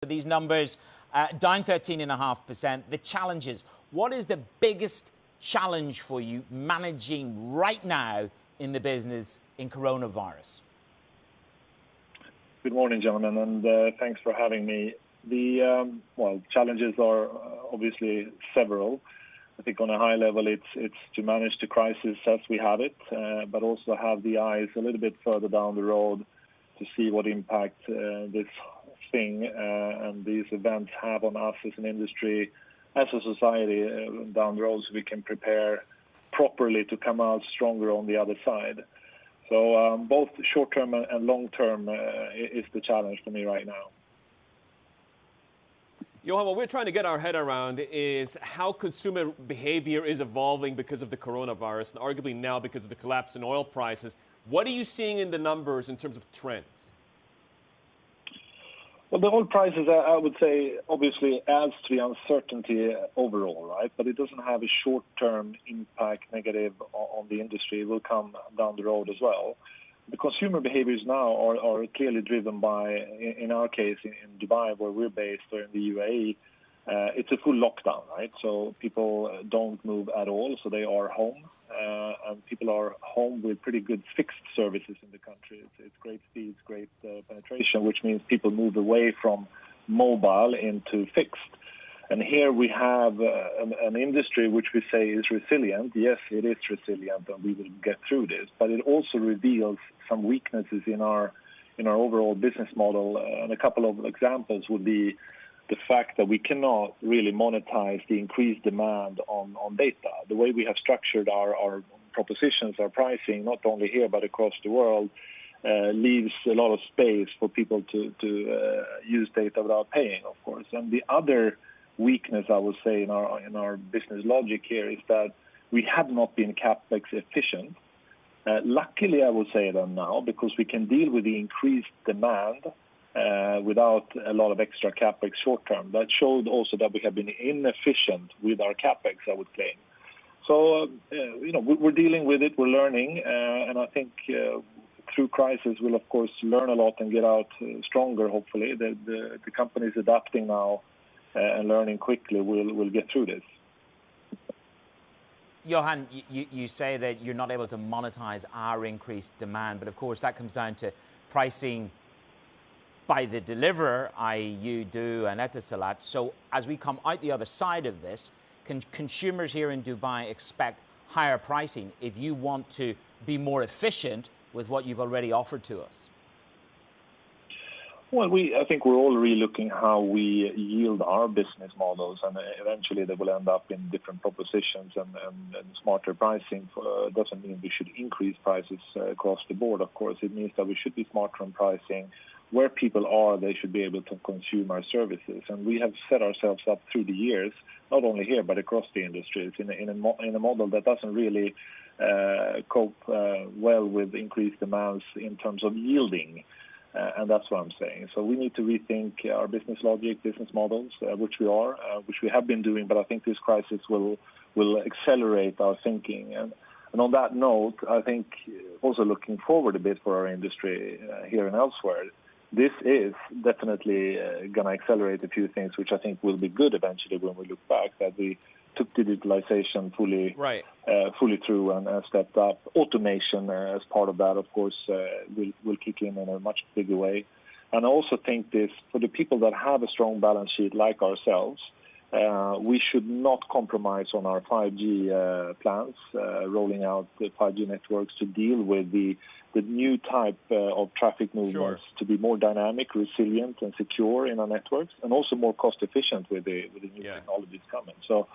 These numbers down 13.5%. The challenges. What is the biggest challenge for you managing right now in the business in coronavirus? Good morning, gentlemen, and thanks for having me. The challenges are obviously several. I think on a high level, it's to manage the crisis as we have it, but also have the eyes a little bit further down the road to see what impact this thing and these events have on us as an industry, as a society down the road, so we can prepare properly to come out stronger on the other side. So both short-term and long-term is the challenge for me right now. Johan, what we're trying to get our head around is how consumer behavior is evolving because of the coronavirus, and arguably now because of the collapse in oil prices. What are you seeing in the numbers in terms of trends? Well, the oil prices, I would say, obviously adds to the uncertainty overall, right? But it doesn't have a short-term impact negative on the industry. It will come down the road as well. The consumer behaviors now are clearly driven by, in our case, in Dubai, where we're based, or in the UAE, it's a full lockdown, right? So people don't move at all, so they are home. And people are home with pretty good fixed services in the country. It's great speeds, great penetration, which means people move away from mobile into fixed. And here we have an industry which we say is resilient. Yes, it is resilient, and we will get through this. But it also reveals some weaknesses in our overall business model. And a couple of examples would be the fact that we cannot really monetize the increased demand on data. The way we have structured our propositions, our pricing, not only here but across the world, leaves a lot of space for people to use data without paying, of course. And the other weakness, I would say, in our business logic here is that we have not been Capex efficient. Luckily, I would say that now, because we can deal with the increased demand without a lot of extra Capex short term. That showed also that we have been inefficient with our Capex, I would claim. So, we're dealing with it, we're learning, and I think through crisis we'll, of course, learn a lot and get out stronger, hopefully. The companies adapting now and learning quickly will get through this. Johan, you say that you're not able to monetize our increased demand, but of course that comes down to pricing by the deliverer, i.e. you do and Etisalat. So as we come out the other side of this, can consumers here in Dubai expect higher pricing if you want to be more efficient with what you've already offered to us? Well, I think we're all relooking how we yield our business models, and eventually they will end up in different propositions and smarter pricing. Doesn't mean we should increase prices across the board, of course. It means that we should be smarter on pricing. Where people are, they should be able to consume our services. And we have set ourselves up through the years, not only here, but across the industries, in a model that doesn't really cope well with increased demands in terms of yielding. And that's what I'm saying. So we need to rethink our business logic, business models, which we have been doing, but I think this crisis will accelerate our thinking. And on that note, I think also looking forward a bit for our industry here and elsewhere, this is definitely going to accelerate a few things, which I think will be good eventually when we look back, that we took digitalization fully through and stepped up. Automation as part of that, of course, will kick in a much bigger way. And I also think this, for the people that have a strong balance sheet like ourselves, we should not compromise on our 5G plans, rolling out the 5G networks to deal with the new type of traffic movements, to be more dynamic, resilient, and secure in our networks, and also more cost efficient with the new technologies coming. So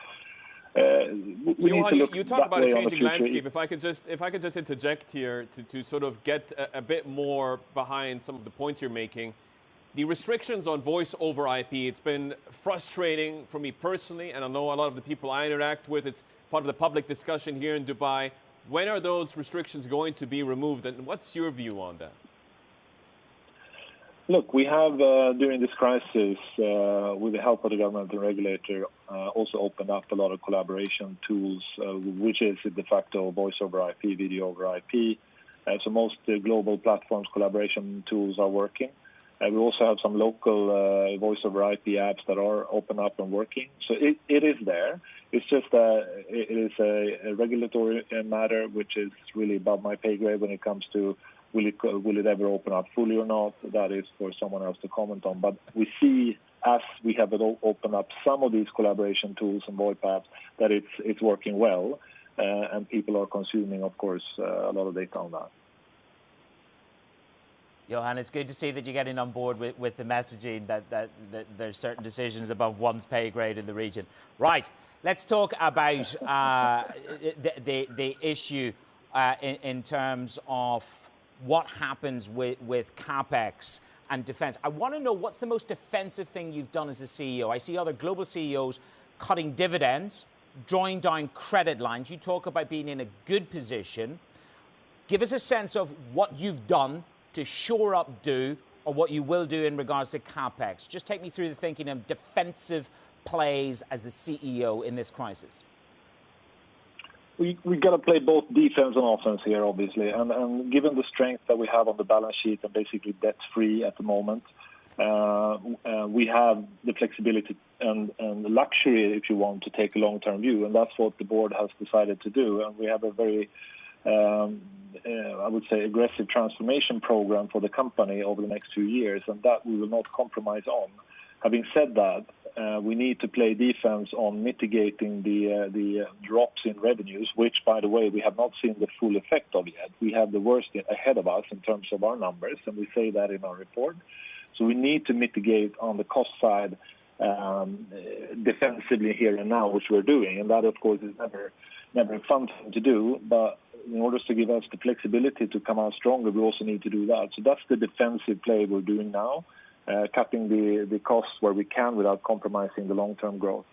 we need to look you talk about a changing landscape. If I could just interject here to sort of get a bit more behind some of the points you're making. The restrictions on voice over IP, it's been frustrating for me personally, and I know a lot of the people I interact with. It's part of the public discussion here in Dubai. When are those restrictions going to be removed, and what's your view on that? Look, we have, during this crisis, with the help of the government and regulator, also opened up a lot of collaboration tools, which is de facto voice over IP, video over IP. So most global platforms collaboration tools are working. We also have some local voice over IP apps that are open up and working. So it is there. It's just it is a regulatory matter, which is really above my pay grade when it comes to will it ever open up fully or not. That is for someone else to comment on. But we see, as we have opened up some of these collaboration tools and VoIP apps, that it's working well, and people are consuming, of course, a lot of data on that. Johan, it's good to see that you're getting on board with the messaging that there's certain decisions above one's pay grade in the region. Right, let's talk about the issue in terms of what happens with Capex and defense. I want to know, what's the most defensive thing you've done as a CEO? I see other global CEOs cutting dividends, drawing down credit lines. You talk about being in a good position. Give us a sense of what you've done to shore up or what you will do in regards to Capex. Just take me through the thinking of defensive plays as the CEO in this crisis. We got to play both defense and offense here, obviously. And given the strength that we have on the balance sheet and basically debt-free at the moment, we have the flexibility and the luxury, if you want, to take a long-term view. And that's what the board has decided to do. And we have a very I would say, aggressive transformation program for the company over the next 2 years, and that we will not compromise on. Having said that, we need to play defense on mitigating the drops in revenues, which, by the way, we have not seen the full effect of yet. We have the worst ahead of us in terms of our numbers, and we say that in our report. So we need to mitigate on the cost side defensively here and now, which we're doing, and that, of course, is never a fun thing to do, but in order to give us the flexibility to come out stronger, we also need to do that. So that's the defensive play we're doing now, cutting the costs where we can without compromising the long-term growth.